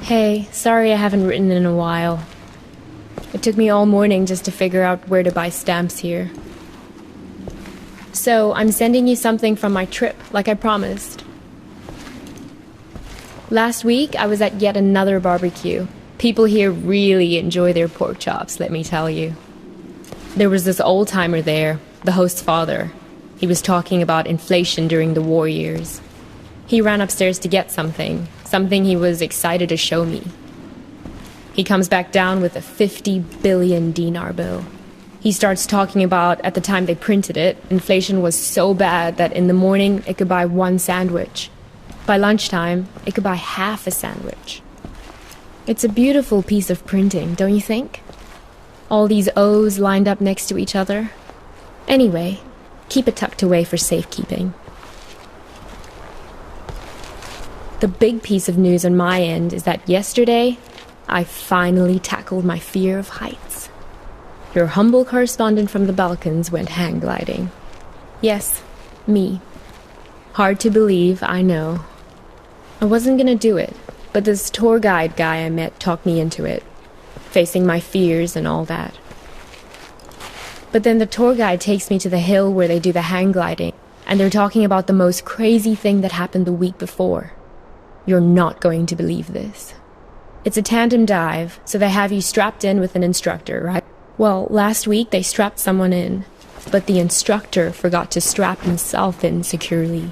Hey, sorry I haven't written in a while. It took me all morning just to figure out where to buy stamps here. So, I'm sending you something from my trip, like I promised. Last week, I was at yet another barbecue. People here really enjoy their pork chops, let me tell you. There was this old-timer there, the host's father. He was talking about inflation during the war years. He ran upstairs to get something he was excited to show me. He comes back down with a 50 billion dinar bill. He starts talking about, at the time they printed it, inflation was so bad that in the morning it could buy one sandwich. By lunchtime, it could buy half a sandwich. It's a beautiful piece of printing, don't you think? All these O's lined up next to each other. Anyway, keep it tucked away for safekeeping. The big piece of news on my end is that yesterday, I finally tackled my fear of heights. Your humble correspondent from the Balkans went hang gliding. Yes, me. Hard to believe, I know. I wasn't gonna do it, but this tour guide guy I met talked me into it, facing my fears and all that. But then the tour guide takes me to the hill where they do the hang gliding, and they're talking about the most crazy thing that happened the week before. You're not going to believe this. It's a tandem dive, so they have you strapped in with an instructor, right? Well, last week they strapped someone in, but the instructor forgot to strap himself in securely.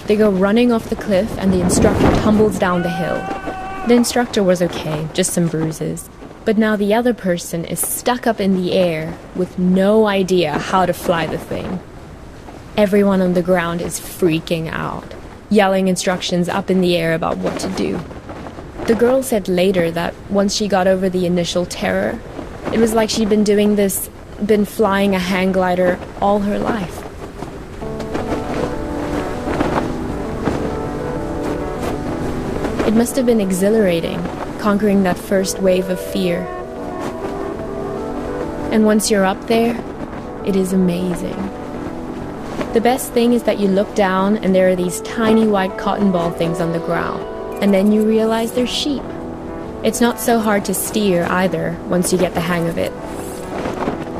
They go running off the cliff and the instructor tumbles down the hill. The instructor was okay, just some bruises. But now the other person is stuck up in the air with no idea how to fly the thing. Everyone on the ground is freaking out, yelling instructions up in the air about what to do. The girl said later that once she got over the initial terror, it was like she'd been flying a hang glider all her life. It must have been exhilarating, conquering that first wave of fear. And once you're up there, it is amazing. The best thing is that you look down and there are these tiny white cotton ball things on the ground, and then you realize they're sheep. It's not so hard to steer either, once you get the hang of it.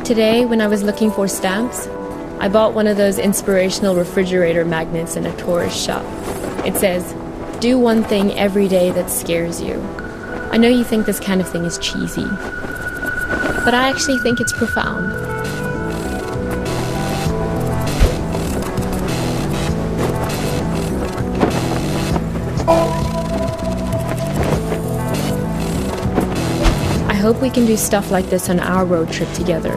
Today, when I was looking for stamps, I bought one of those inspirational refrigerator magnets in a tourist shop. It says, "Do one thing every day that scares you." I know you think this kind of thing is cheesy, but I actually think it's profound. I hope we can do stuff like this on our road trip together.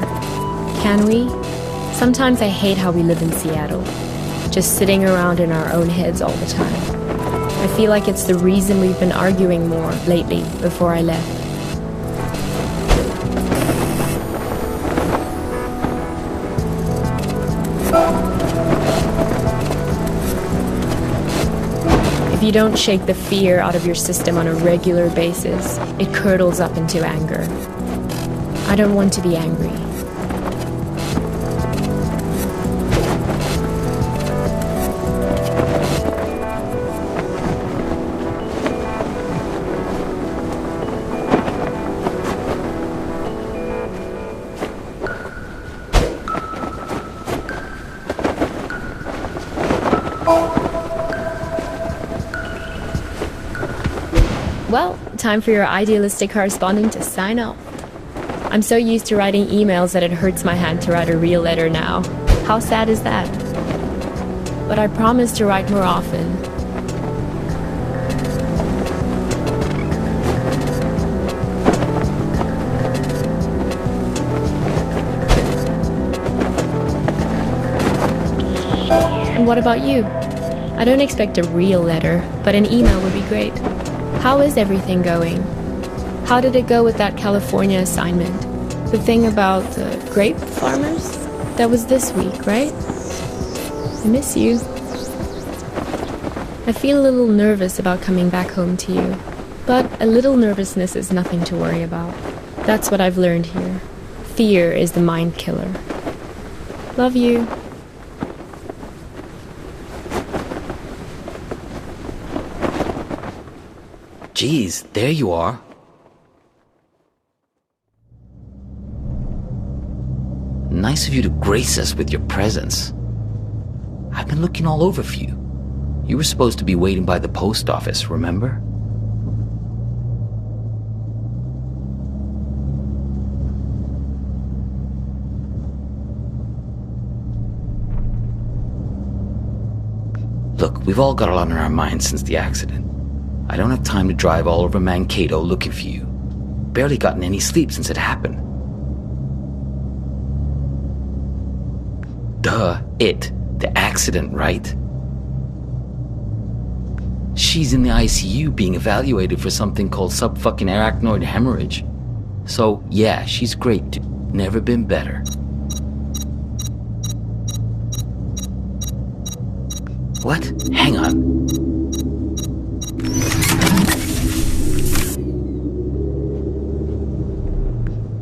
Can we? Sometimes I hate how we live in Seattle, just sitting around in our own heads all the time. I feel like it's the reason we've been arguing more lately before I left. If you don't shake the fear out of your system on a regular basis, it curdles up into anger. I don't want to be angry. Well, time for your idealistic correspondent to sign off. I'm so used to writing emails that it hurts my hand to write a real letter now. How sad is that? But I promise to write more often. And what about you? I don't expect a real letter, but an email would be great. How is everything going? How did it go with that California assignment? The thing about the grape farmers? That was this week, right? I miss you. I feel a little nervous about coming back home to you, but a little nervousness is nothing to worry about. That's what I've learned here. Fear is the mind killer. Love you. Geez, there you are. Nice of you to grace us with your presence. I've been looking all over for you. You were supposed to be waiting by the post office, remember? Look, we've all got a lot on our minds since the accident. I don't have time to drive all over Mankato looking for you. Barely gotten any sleep since it happened. Duh, the accident, right? She's in the ICU being evaluated for something called sub-fucking-arachnoid hemorrhage. So, yeah, she's great, dude. Never been better. What? Hang on.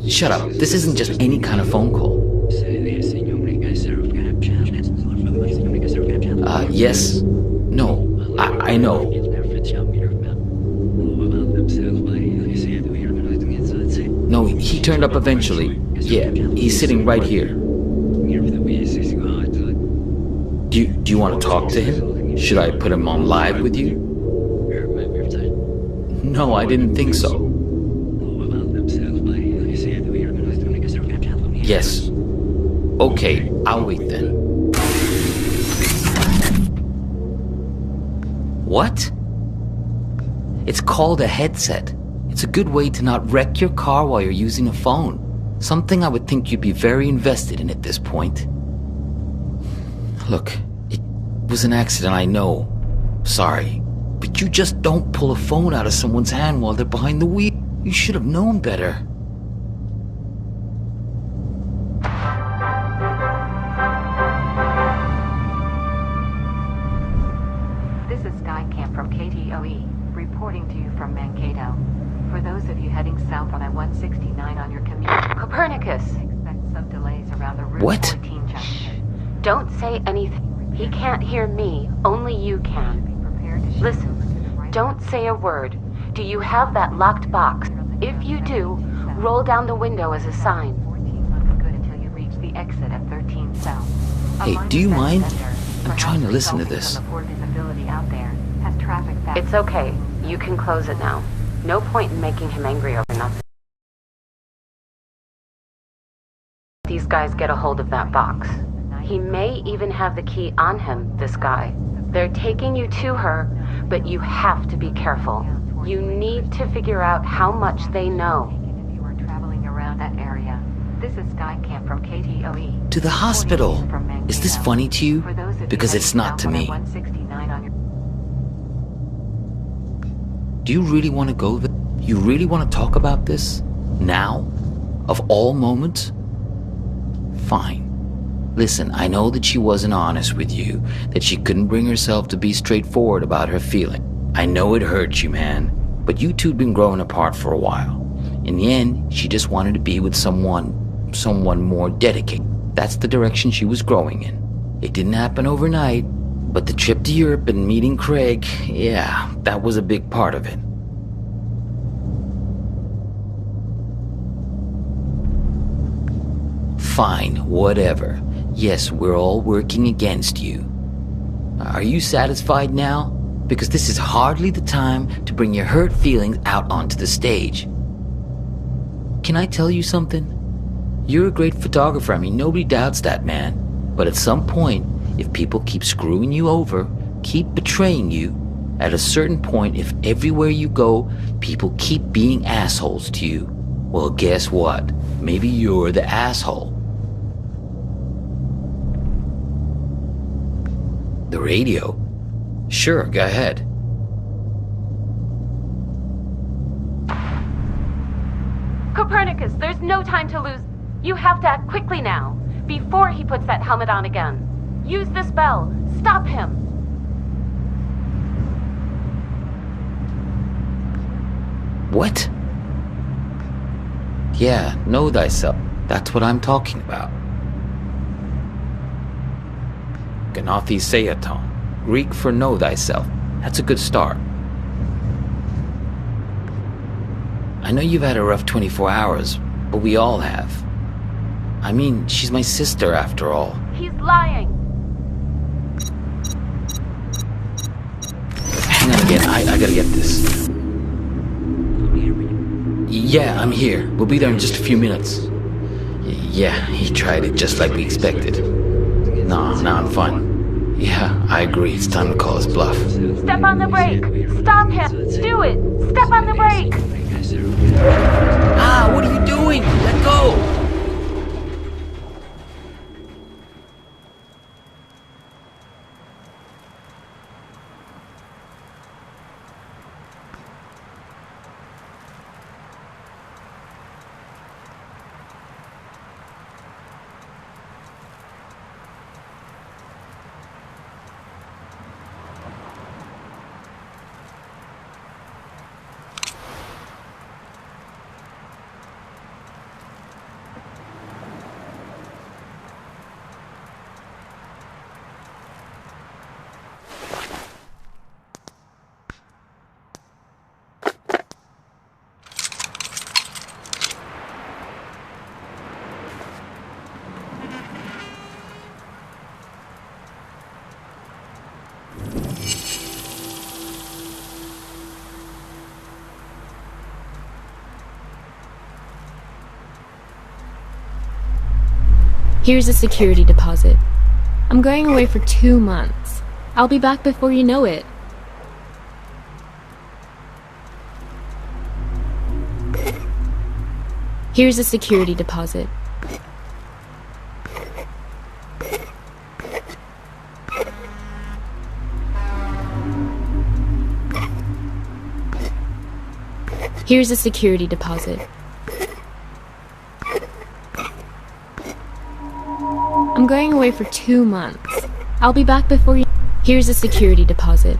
Shut up. This isn't just any kind of phone call. Yes? No. I know. No, he turned up eventually. Yeah, he's sitting right here. Do you want to talk to him? Should I put him on live with you? No, I didn't think so. Yes. Okay, I'll wait then. What? It's called a headset. It's a good way to not wreck your car while you're using a phone. Something I would think you'd be very invested in at this point. Look, it was an accident, I know. Sorry. But you just don't pull a phone out of someone's hand while they're behind the wheel. You should have known better. This is Skycamp from KTOE, reporting to you from Mankato. For those of you heading south on I-169 on your commute, Copernicus! Expect some delays around the Route What? 14 junction. Don't say anything. He can't hear me. Only you can. Be prepared to shoot Listen, to the right. don't say a word. Do you have that locked box? If you do, roll down the window as a sign. 14 looks good until you reach the exit at 13 south. A Hey, line do you of mind? fence vendors, I'm perhaps trying to listen to resulting this. from the poor visibility out there, has traffic factors. It's okay. You can close it now. No point in making him angry over nothing. These guys get a hold of that box. He may even have the key on him, this guy. They're taking you to her, but you have to be careful. You need to figure out how much they know. If you are traveling around that area. This is Skycamp from KTOE. To the hospital. Is this funny to you? For those of you Because it's heading not south to on me. I-169 on your Do you really want to go there? You really want to talk about this? Now? Of all moments? Fine. Listen, I know that she wasn't honest with you, that she couldn't bring herself to be straightforward about her feeling. I know it hurt you, man, but you two'd been growing apart for a while. In the end, she just wanted to be with someone more dedicated. That's the direction she was growing in. It didn't happen overnight, but the trip to Europe and meeting Craig, yeah, that was a big part of it. Fine, whatever. Yes, we're all working against you. Are you satisfied now? Because this is hardly the time to bring your hurt feelings out onto the stage. Can I tell you something? You're a great photographer, I mean, nobody doubts that, man. But at some point, if people keep screwing you over, keep betraying you, at a certain point, if everywhere you go, people keep being assholes to you, well, guess what? Maybe you're the asshole. The radio? Sure, go ahead. Copernicus, there's no time to lose. You have to act quickly now, before he puts that helmet on again. Use this bell. Stop him. What? Yeah, know thyself. That's what I'm talking about. Gnathi Seaton, Greek for know thyself. That's a good start. I know you've had a rough 24 hours, but we all have. I mean, she's my sister after all. He's lying. Hang on again, I gotta get this. Yeah, I'm here. We'll be there in just a few minutes. Yeah, he tried it just like we expected. No, I'm fine. Yeah, I agree. It's time to call his bluff. Step on the brake. Stop him. Do it. Step on the brake. Ah, what are you doing? Let go! Here's a security deposit. I'm going away for 2 months. I'll be back before you know it. Here's a security deposit. Here's a security deposit. I'm going away for 2 months. I'll be back before you... Here's a security deposit.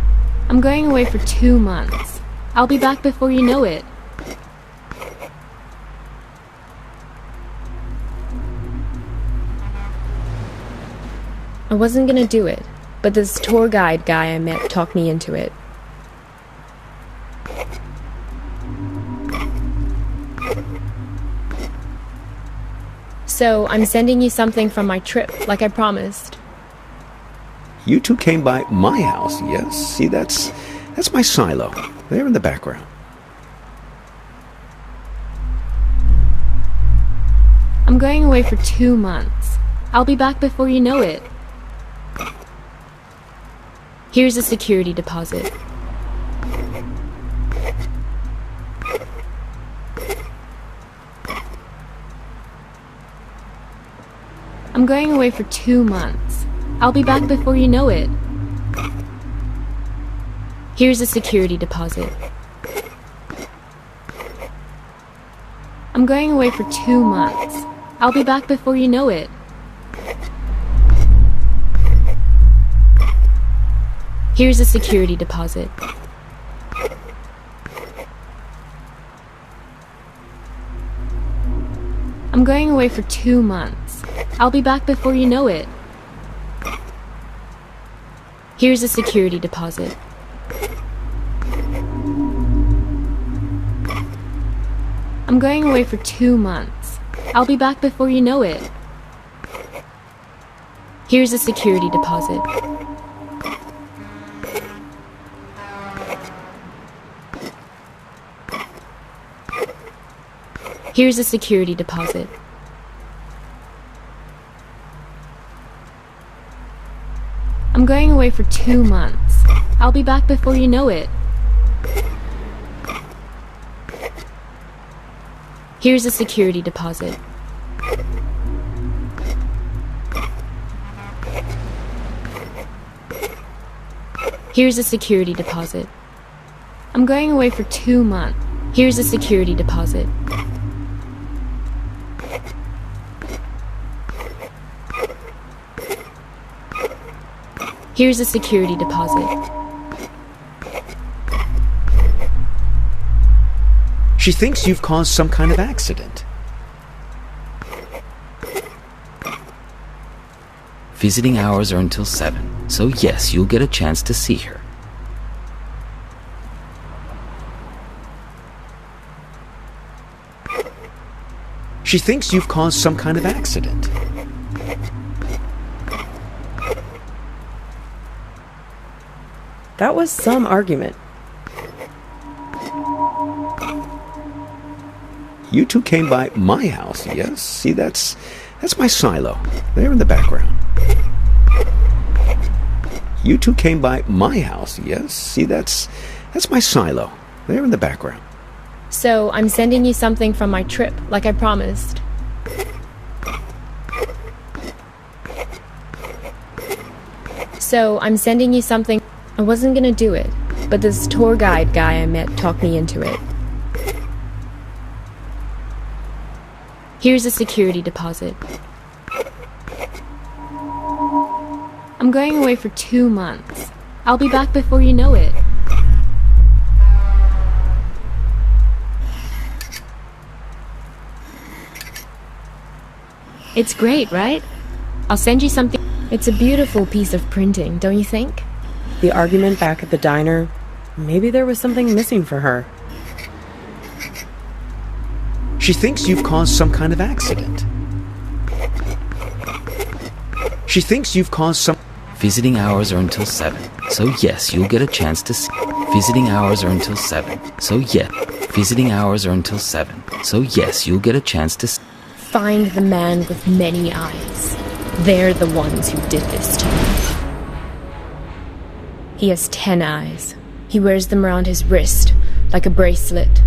I'm going away for 2 months. I'll be back before you know it. I wasn't gonna do it, but this tour guide guy I met talked me into it. So, I'm sending you something from my trip, like I promised. You two came by my house, yes? See, that's my silo, there in the background. I'm going away for 2 months. I'll be back before you know it. Here's a security deposit. I'm going away for 2 months. I'll be back before you know it. Here's a security deposit. I'm going away for 2 months. I'll be back before you know it. Here's a security deposit. I'm going away for 2 months. I'll be back before you know it. Here's a security deposit. I'm going away for 2 months. I'll be back before you know it. Here's a security deposit. Here's a security deposit. I'm going away for 2 months. I'll be back before you know it. Here's a security deposit. Here's a security deposit. I'm going away for 2 months. Here's a security deposit. Here's a security deposit. She thinks you've caused some kind of accident. Visiting hours are until 7, so yes, you'll get a chance to see her. She thinks you've caused some kind of accident. That was some argument. You two came by my house, yes? See, that's my silo. There in the background. You two came by my house, yes? See, that's my silo. There in the background. So, I'm sending you something from my trip, like I promised. I wasn't gonna do it, but this tour guide guy I met talked me into it. Here's a security deposit. I'm going away for 2 months. I'll be back before you know it. It's great, right? I'll send you something. It's a beautiful piece of printing, don't you think? The argument back at the diner, maybe there was something missing for her. She thinks you've caused some kind of accident. She thinks you've caused some... Visiting hours are until 7, so yes, you'll get a chance to see. Visiting hours are until 7, so yeah. Visiting hours are until 7, so yes, you'll get a chance to see. Find the man with many eyes. They're the ones who did this to me. He has 10 eyes. He wears them around his wrist, like a bracelet.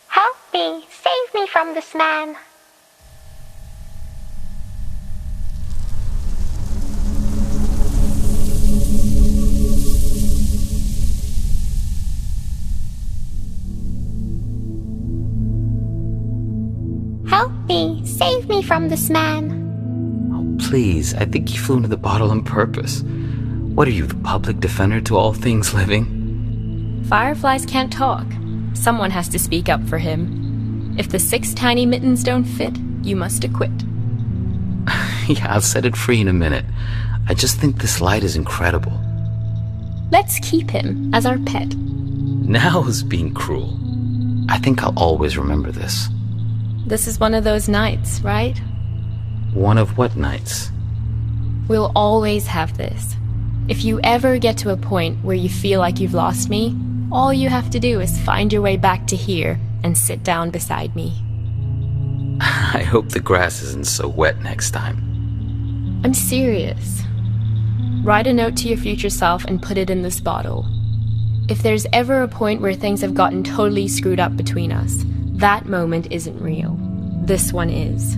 Help me! Save me from this man! Help me! Save me from this man! Oh, please, I think he flew into the bottle on purpose. What are you, the public defender to all things living? Fireflies can't talk. Someone has to speak up for him. If the 6 tiny mittens don't fit, you must acquit. Yeah, I'll set it free in a minute. I just think this light is incredible. Let's keep him as our pet. Now is being cruel. I think I'll always remember this. This is one of those nights, right? One of what nights? We'll always have this. If you ever get to a point where you feel like you've lost me, all you have to do is find your way back to here and sit down beside me. I hope the grass isn't so wet next time. I'm serious. Write a note to your future self and put it in this bottle. If there's ever a point where things have gotten totally screwed up between us, that moment isn't real. This one is.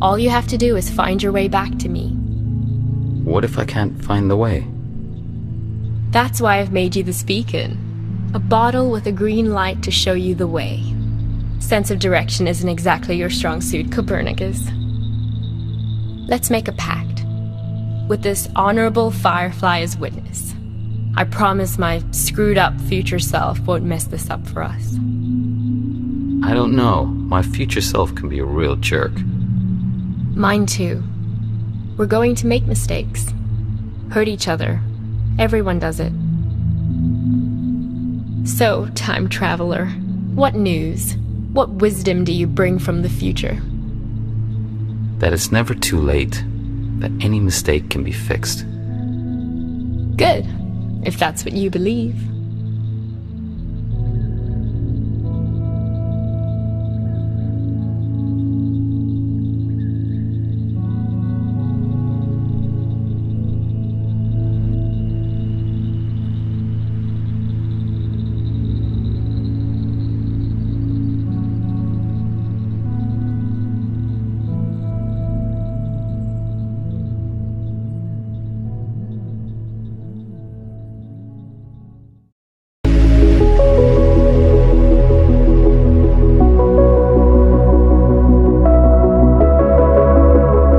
All you have to do is find your way back to me. What if I can't find the way? That's why I've made you this beacon. A bottle with a green light to show you the way. Sense of direction isn't exactly your strong suit, Copernicus. Let's make a pact. With this honorable firefly as witness. I promise my screwed up future self won't mess this up for us. I don't know. My future self can be a real jerk. Mine too. We're going to make mistakes. Hurt each other. Everyone does it. So, time traveler, what news? What wisdom do you bring from the future? That it's never too late. That any mistake can be fixed. Good, if that's what you believe.